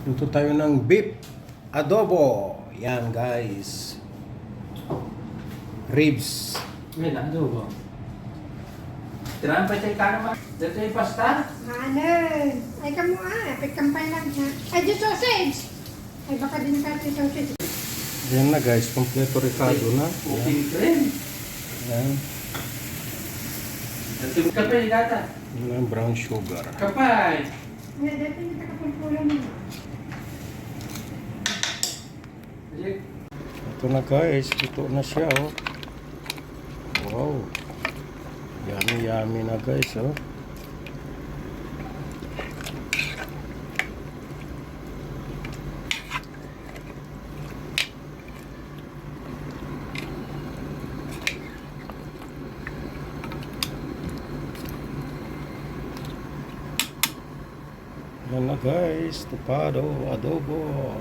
Luto tayo ng beef adobo. Yan guys. Ribs. Wait lang, adobo. Tirahan pa tayo ka naman. Dito yung pasta. Ano? Ay kamu pagkampay lang siya. Ay, di sausage! Ay, baka din ka di sausage. Yan na guys, kompleto ricado na. Okay, cream. Yan. Dito yung kapay, gata. Yan ang brown sugar. Kapay. Ay, dito yung takapulpulan mo. Ito na guys, ito na siya oh. Wow. Yummy yummy na guys oh. Yan na guys, tupado, adobo.